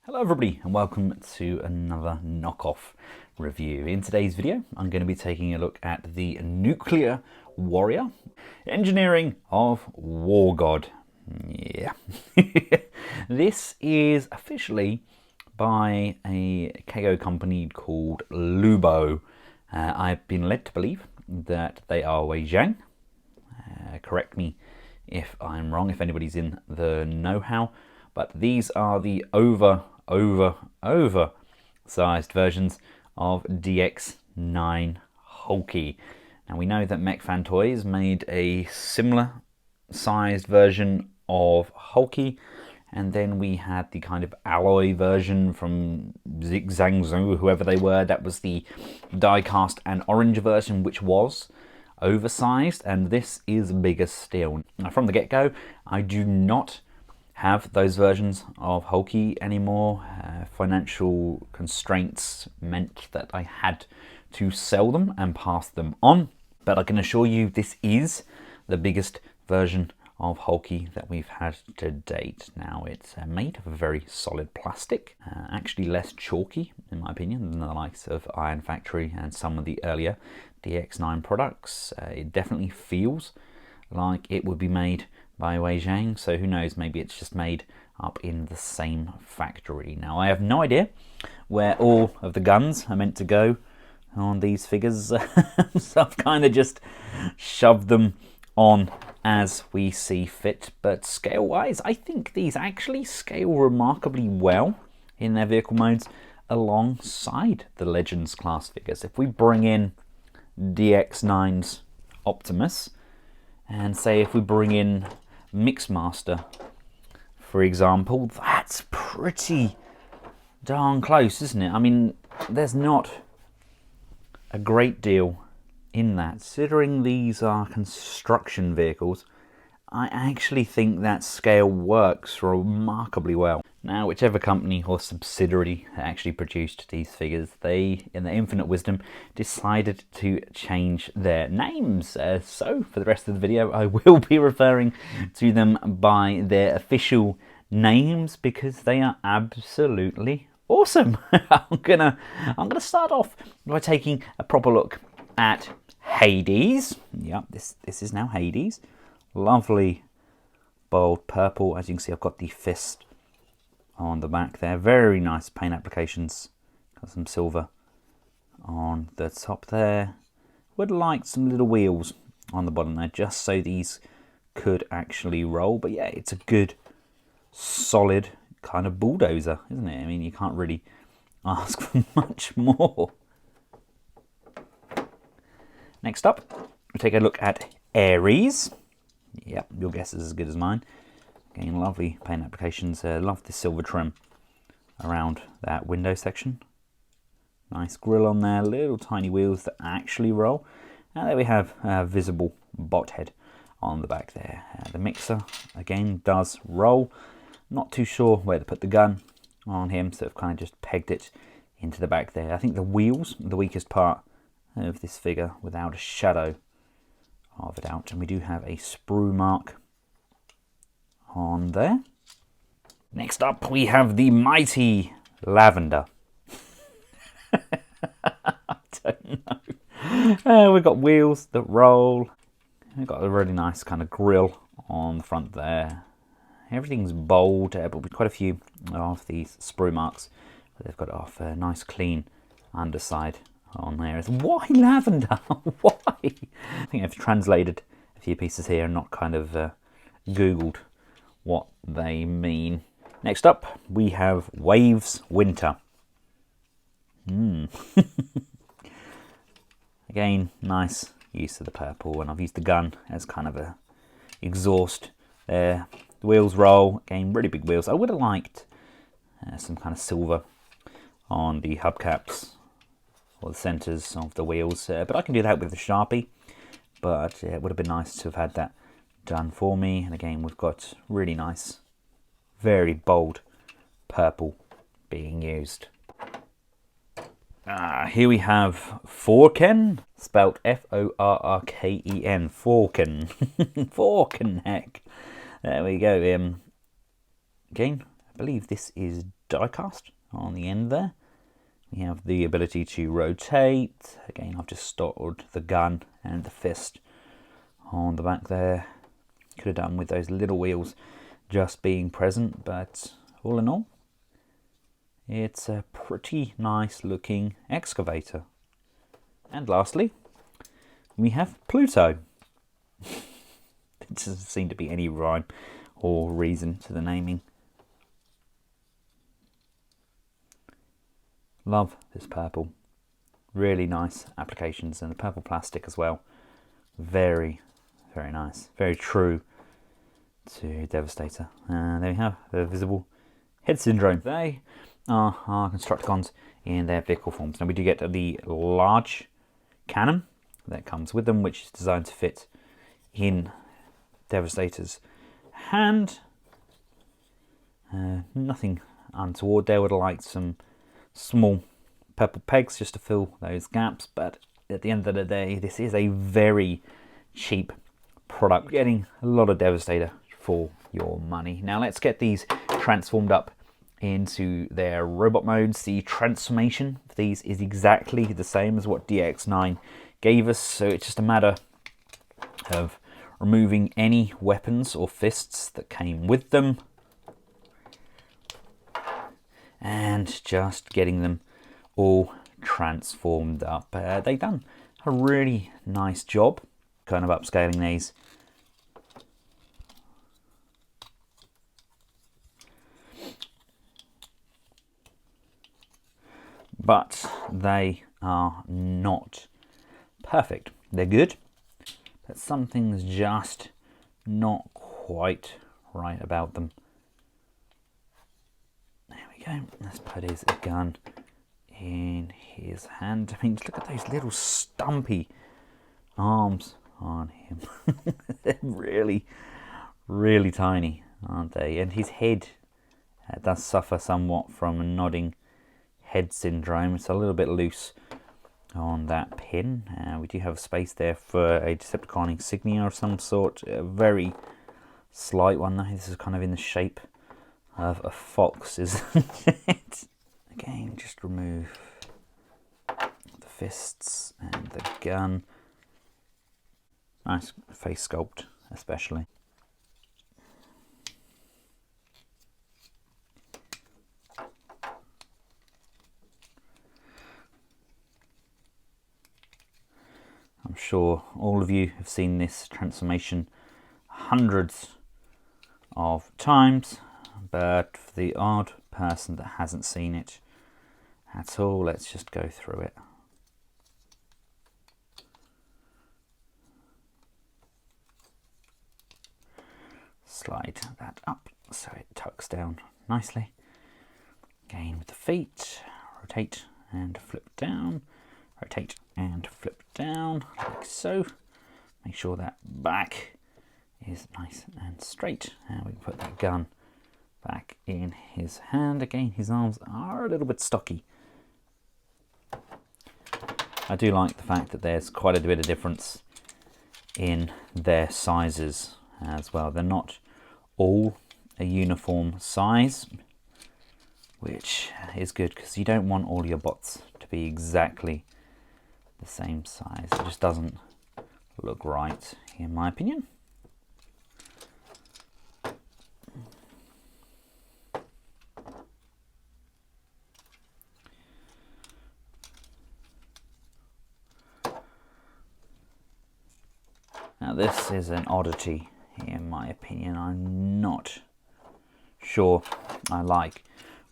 Hello everybody and welcome to another knockoff review. In today's video I'm going to be taking a look at the Nuclear Warrior Engineering of War God. Yeah. This is officially by a KO company called Lubo. I've been led to believe that they are Wei Jiang. Correct me if I'm wrong, if anybody's in the know-how, but these are the oversized versions of DX9 Hulkie. Now we know that MechFan Toys made a similar sized version of Hulkie, and then we had the kind of alloy version from Zigzangzhou, whoever they were. That was the die-cast and orange version, which was oversized, and this is bigger still. Now from the get-go, I do not have those versions of Hulkie anymore. Financial constraints meant that I had to sell them and pass them on, but I can assure you this is the biggest version of Hulkie that we've had to date. Now it's made of a very solid plastic, actually less chalky in my opinion than the likes of Iron Factory and some of the earlier DX9 products. It definitely feels like it would be made by Wei Jiang, so who knows, maybe it's just made up in the same factory. Now I have no idea where all of the guns are meant to go on these figures, so I've kind of just shoved them on as we see fit, but scale wise I think these actually scale remarkably well in their vehicle modes alongside the Legends class figures. If we bring in DX9's Optimus, and say if we bring in Mixmaster, for example, that's pretty darn close, isn't it? I mean, there's not a great deal in that. Considering these are construction vehicles, I actually think that scale works remarkably well. Now, whichever company or subsidiary actually produced these figures, they, in their infinite wisdom, decided to change their names. So, for the rest of the video, I will be referring to them by their official names because they are absolutely awesome. I'm gonna start off by taking a proper look at Hades. Yep, this is now Hades. Lovely bold purple. As you can see, I've got the fist on the back there. Very nice paint applications. Got some silver on the top there. Would like some little wheels on the bottom there, just so these could actually roll. But yeah, it's a good, solid kind of bulldozer, isn't it? I mean, you can't really ask for much more. Next up, we'll take a look at Ares. Yep, your guess is as good as mine. Again, lovely paint applications. Love the silver trim around that window section. Nice grille on there, little tiny wheels that actually roll. And there we have a visible bot head on the back there. The mixer, again, does roll. Not too sure where to put the gun on him, so I've kind of just pegged it into the back there. I think the wheels are the weakest part of this figure, without a shadow of a doubt. And we do have a sprue mark on there. Next up we have the mighty Lavender. I don't know. We've got wheels that roll. We've got a really nice kind of grille on the front there. Everything's bold, but with quite a few of these sprue marks. They've got off a nice clean underside on there. It's why lavender? Why? I think I've translated a few pieces here and not kind of Googled what they mean. Next up, we have Waves Winter. Again, nice use of the purple, and I've used the gun as kind of a exhaust there. The wheels roll, again, really big wheels. I would have liked some kind of silver on the hubcaps or the centers of the wheels, but I can do that with the Sharpie. But it would have been nice to have had that done for me. And again, we've got really nice, very bold purple being used. Here we have Forken, spelt F-O-R-R-K-E-N, Forken. Forken, heck. There we go. Again, I believe this is die cast on the end there. We have the ability to rotate. Again, I've just stored the gun and the fist on the back there. Could have done with those little wheels just being present, but all in all, it's a pretty nice looking excavator. And lastly, we have Pluto. There doesn't seem to be any rhyme or reason to the naming. Love this purple. Really nice applications, and the purple plastic as well. Very, very nice. Very true to Devastator. And there we have the visible head syndrome. They are our Constructicons in their vehicle forms. Now we do get the large cannon that comes with them, which is designed to fit in Devastator's hand. Nothing untoward there. Would have liked some small purple pegs just to fill those gaps, but at the end of the day, this is a very cheap product. You're getting a lot of Devastator for your money. Now let's get these transformed up into their robot modes. The transformation of these is exactly the same as what DX9 gave us, so it's just a matter of removing any weapons or fists that came with them and just getting them all transformed up. They've done a really nice job kind of upscaling these. But they are not perfect. They're good, but something's just not quite right about them. There we go. Let's put his gun in his hand. I mean, look at those little stumpy arms on him. They're really, really tiny, aren't they? And his head does suffer somewhat from a nodding head syndrome. It's a little bit loose on that pin. We do have space there for a Decepticon insignia of some sort. A very slight one though. This is kind of in the shape of a fox, isn't it? Again, just remove the fists and the gun. Nice face sculpt, especially. I'm sure all of you have seen this transformation hundreds of times, but for the odd person that hasn't seen it at all, let's just go through it. Slide that up so it tucks down nicely. Again with the feet, rotate and flip down, rotate and flip down like so. Make sure that back is nice and straight, and we can put that gun back in his hand. Again, his arms are a little bit stocky. I do like the fact that there's quite a bit of difference in their sizes as well. They're not all a uniform size, which is good because you don't want all your bots to be exactly the same size. It just doesn't look right, in my opinion. Now this is an oddity, in my opinion. I'm not sure I like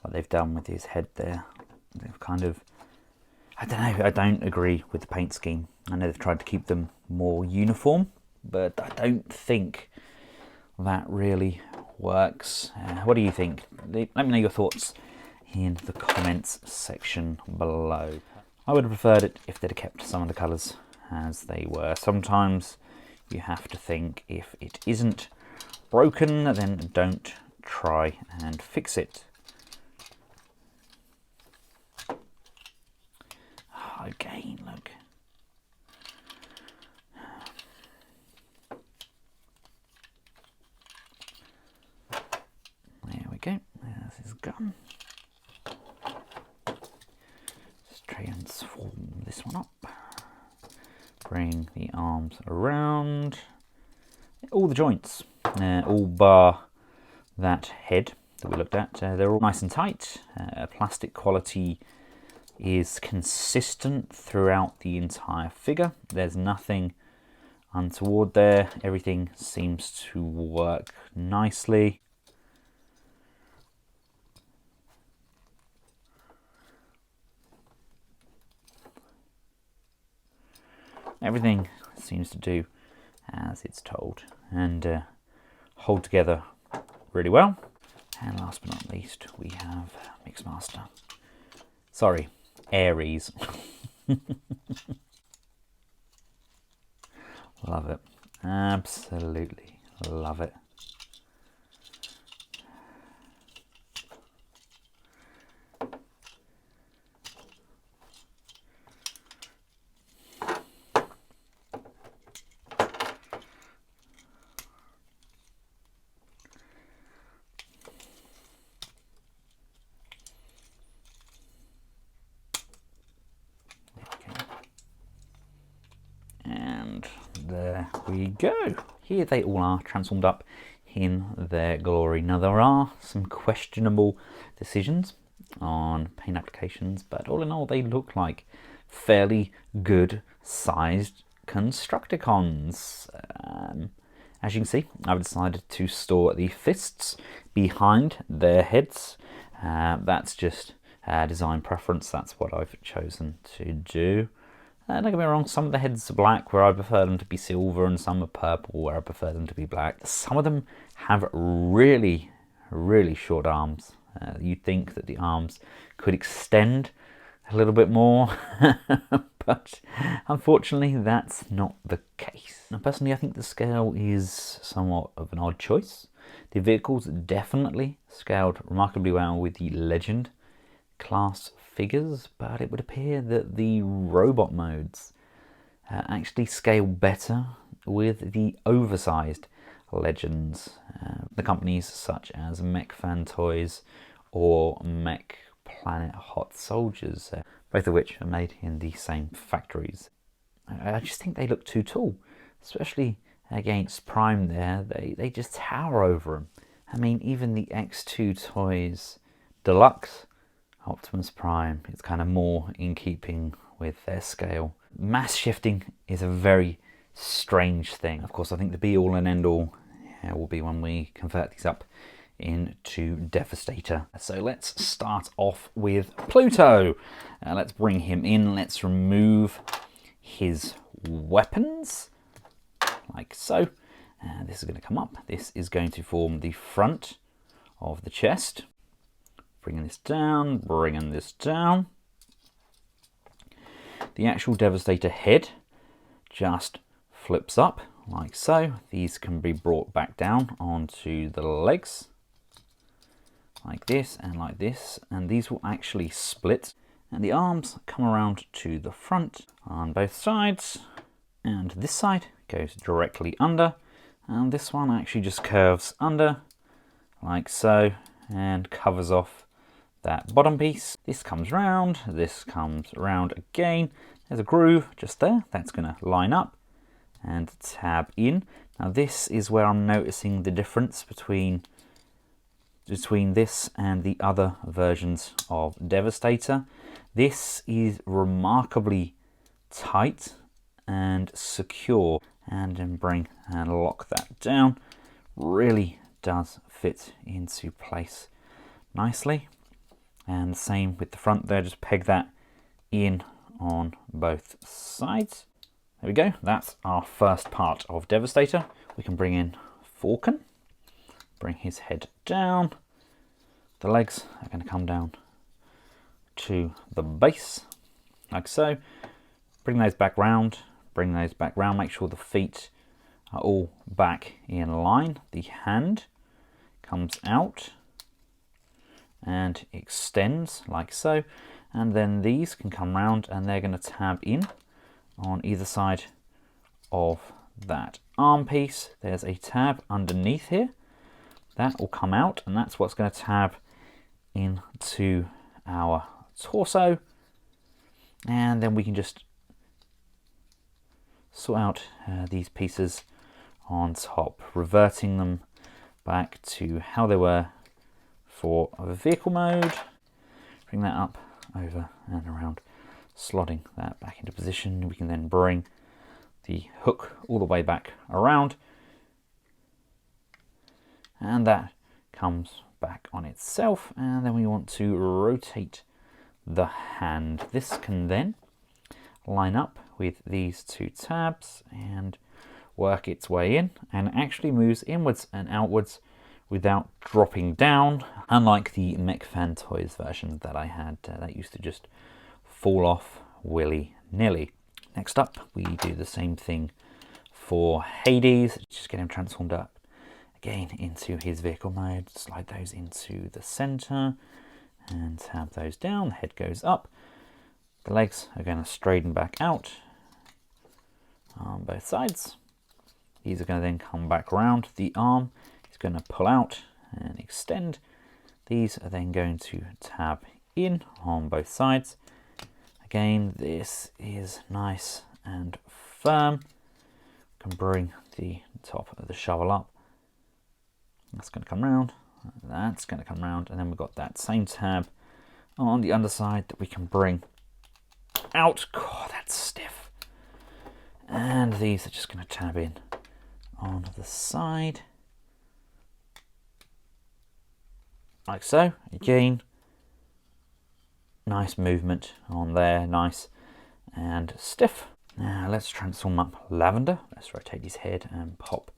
what they've done with his head there. They've kind of, I don't know, I don't agree with the paint scheme. I know they've tried to keep them more uniform, but I don't think that really works. What do you think? Let me know your thoughts in the comments section below. I would have preferred it if they'd have kept some of the colours as they were. Sometimes you have to think, if it isn't broken, then don't try and fix it. Again, look. There we go. There's his gun. transform this one up. Bring the arms around. All the joints, all bar that head that we looked at, they're all nice and tight. Plastic quality is consistent throughout the entire figure. There's nothing untoward there. Everything seems to work nicely. Everything seems to do as it's told and hold together really well. And last but not least, we have Mixmaster. Sorry, Aries. Love it. Absolutely love it. There we go. Here they all are transformed up in their glory. Now there are some questionable decisions on paint applications, but all in all they look like fairly good sized Constructicons. As you can see, I've decided to store the fists behind their heads. That's just design preference. That's what I've chosen to do. Don't get me wrong, some of the heads are black where I prefer them to be silver, and some are purple where I prefer them to be black. Some of them have really, really short arms. You'd think that the arms could extend a little bit more, but unfortunately that's not the case. Now personally, I think the scale is somewhat of an odd choice. The vehicles definitely scaled remarkably well with the Legend class figures, but it would appear that the robot modes actually scale better with the oversized Legends. The companies such as MechFanToys or Mech Planet Hot Soldiers, both of which are made in the same factories. I just think they look too tall, especially against Prime there. They just tower over them. I mean, even the X2 Toys Deluxe Optimus Prime, it's kind of more in keeping with their scale. Mass shifting is a very strange thing. Of course, I think the be all and end all will be when we convert these up into Devastator. So let's start off with Pluto. Let's bring him in. Let's remove his weapons like so. This is going to come up. This is going to form the front of the chest. Bringing this down, bringing this down. The actual Devastator head just flips up like so. These can be brought back down onto the legs like this and like this, and these will actually split, and the arms come around to the front on both sides, and this side goes directly under, and this one actually just curves under like so and covers off that bottom piece. This comes round, this comes round again. There's a groove just there that's going to line up and tab in. Now this is where I'm noticing the difference between this and the other versions of Devastator. This is remarkably tight and secure, and then bring and lock that down. Really does fit into place nicely. And same with the front there, just peg that in on both sides. There we go, that's our first part of Devastator. We can bring in Falcon, bring his head down. The legs are going to come down to the base, like so. Bring those back round, make sure the feet are all back in line. The hand comes out and extends like so, and then these can come round and they're going to tab in on either side of that arm piece. There's a tab underneath here that will come out, and that's what's going to tab into our torso. And then we can just sort out these pieces on top, reverting them back to how they were for vehicle mode. Bring that up, over and around, slotting that back into position. We can then bring the hook all the way back around, and that comes back on itself. And then we want to rotate the hand. This can then line up with these two tabs and work its way in, and actually moves inwards and outwards without dropping down, unlike the MechFanToys version that I had that used to just fall off willy-nilly. Next up, we do the same thing for Hades. Just get him transformed up again into his vehicle mode, slide those into the center and tab those down. The head goes up, the legs are going to straighten back out on both sides. These are going to then come back around. The arm is going to pull out and extend. These are then going to tab in on both sides. Again, this is nice and firm. We can bring the top of the shovel up. That's going to come round. That's going to come round. And then we've got that same tab on the underside that we can bring out. God, that's stiff. And these are just going to tab in on the side, like so. Again, nice movement on there, nice and stiff. Now let's transform up Lavender. Let's rotate his head and pop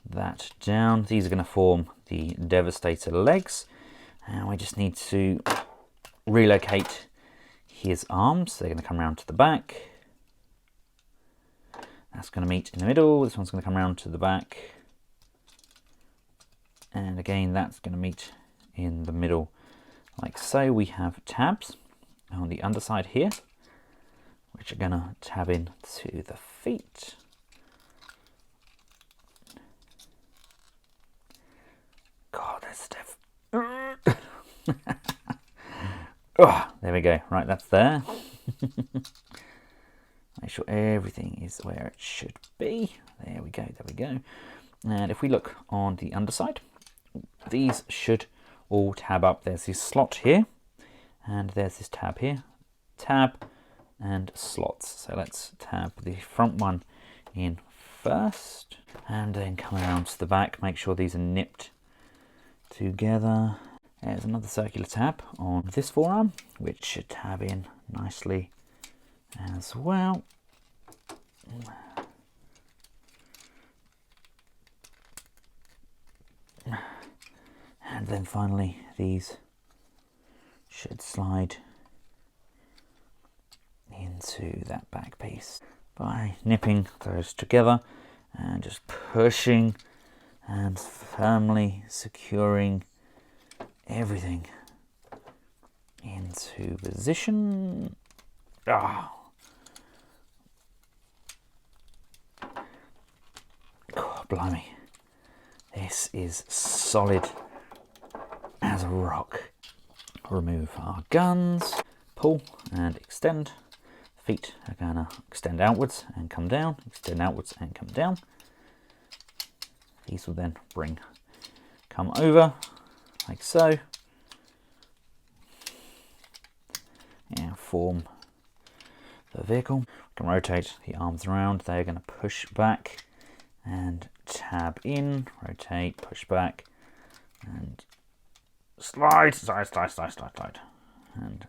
that down. These are going to form the Devastator legs, and we just need to relocate his arms. They're going to come around to the back. That's going to meet in the middle. This one's going to come around to the back, and again that's going to meet in the middle, like so. We have tabs on the underside here, which are going to tab in to the feet. God, that's stiff. Oh, there we go. Right, that's there. Make sure everything is where it should be. There we go, there we go. And if we look on the underside, these should all tab up. There's this slot here, and there's this tab here. Tab and slots. So let's tab the front one in first, and then come around to the back. Make sure these are nipped together. There's another circular tab on this forearm, which should tab in nicely as well. And then finally these should slide into that back piece by nipping those together and just pushing and firmly securing everything into position. Oh. God, blimey. This is solid as a rock. Remove our guns, pull and extend. Feet are going to extend outwards and come down, extend outwards and come down. These will then come over like so, and form the vehicle. We can rotate the arms around. They're going to push back and tab in, rotate, push back, and slide, and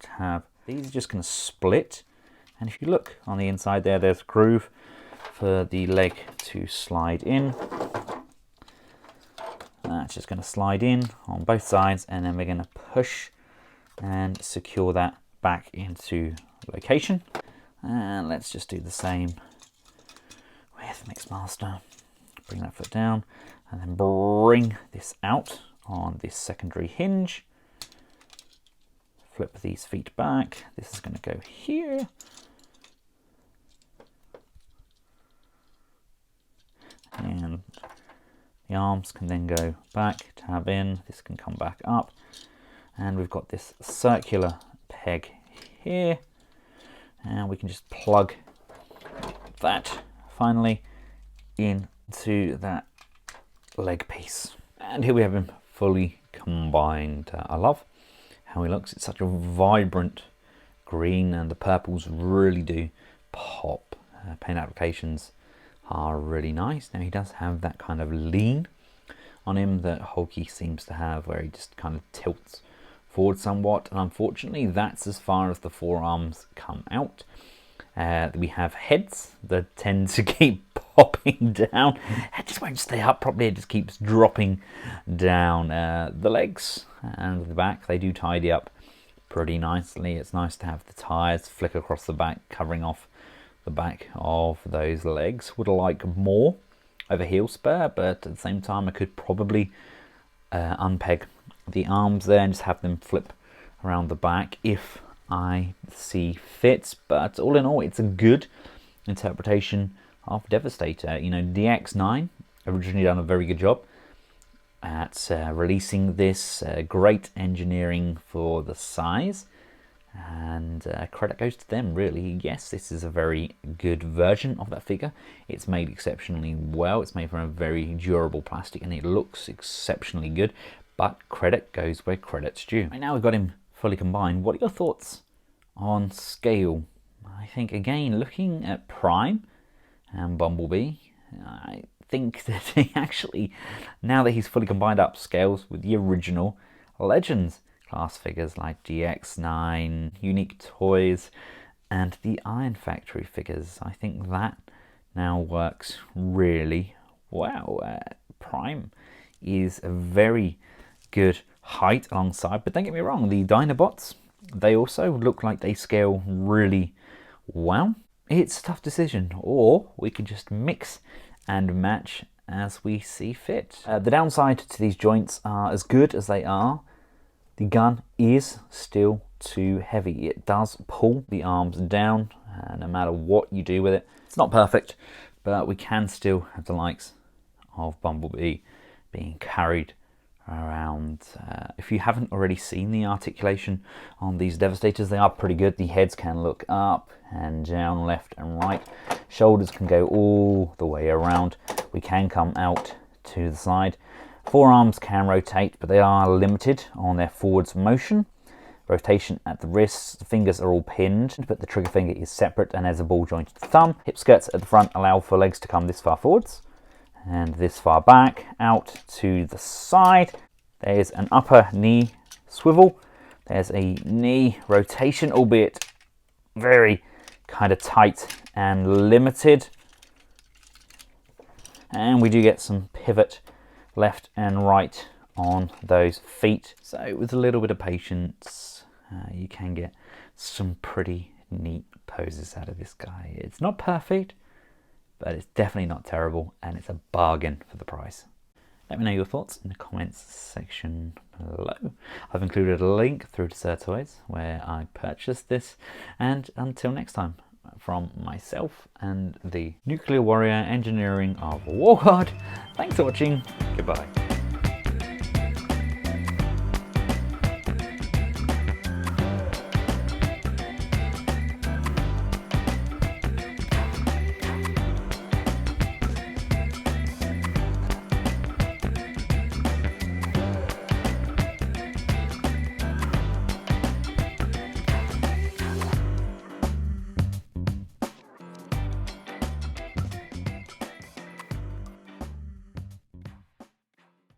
tab. These are just going to split, and if you look on the inside there, there's a groove for the leg to slide in. That's just going to slide in on both sides, and then we're going to push and secure that back into location. And let's just do the same with Mixmaster. Bring that foot down and then bring this out on this secondary hinge. Flip these feet back. This is going to go here. And the arms can then go back, tab in. This can come back up. And we've got this circular peg here, And we can just plug that finally into that leg piece. And here we have him fully combined. I love how he looks. It's such a vibrant green, and the purples really do pop. Paint applications are really nice. Now he does have that kind of lean on him that Hulkie seems to have, where he just kind of tilts forward somewhat, and unfortunately that's as far as the forearms come out. We have heads that tend to keep popping down. It just won't stay up properly, it just keeps dropping down. The legs and the back, they do tidy up pretty nicely. It's nice to have the tires flick across the back, covering off the back of those legs. Would have liked more of a heel spur, but at the same time I could probably unpeg the arms there and just have them flip around the back if I see fit. But all in all, it's a good interpretation of Devastator. You know, DX9 originally done a very good job at releasing this. Great engineering for the size, and credit goes to them, really. Yes, this is a very good version of that figure. It's made exceptionally well. It's made from a very durable plastic and it looks exceptionally good, but credit goes where credit's due. Right, now we've got him fully combined. What are your thoughts on scale? I think, again, looking at Prime and Bumblebee, I think that he actually, now that he's fully combined, up scales with the original Legends class figures like DX9, Unique Toys, and the Iron Factory figures. I think that now works really well. Prime is a very good height alongside, but don't get me wrong, the Dinobots, they also look like they scale really well. It's a tough decision, or we can just mix and match as we see fit. The downside to these joints are, as good as they are, the gun is still too heavy. It does pull the arms down, no matter what you do with it. It's not perfect, but we can still have the likes of Bumblebee being carried around. If you haven't already seen the articulation on these Devastators, they are pretty good. The heads can look up and down, left and right. Shoulders can go all the way around. We can come out to the side. Forearms can rotate, but they are limited on their forwards motion. Rotation at the wrists, the fingers are all pinned, but the trigger finger is separate and there's a ball jointed thumb. Hip skirts at the front allow for legs to come this far forwards and this far back, out to the side. There's an upper knee swivel. There's a knee rotation, albeit very kind of tight and limited. And we do get some pivot left and right on those feet. So with a little bit of patience, you can get some pretty neat poses out of this guy. It's not perfect, but it's definitely not terrible, and it's a bargain for the price. Let me know your thoughts in the comments section below. I've included a link through to Sir Toys where I purchased this, and until next time, from myself and the Nuclear Warrior Engineering of Warguard, thanks for watching, goodbye.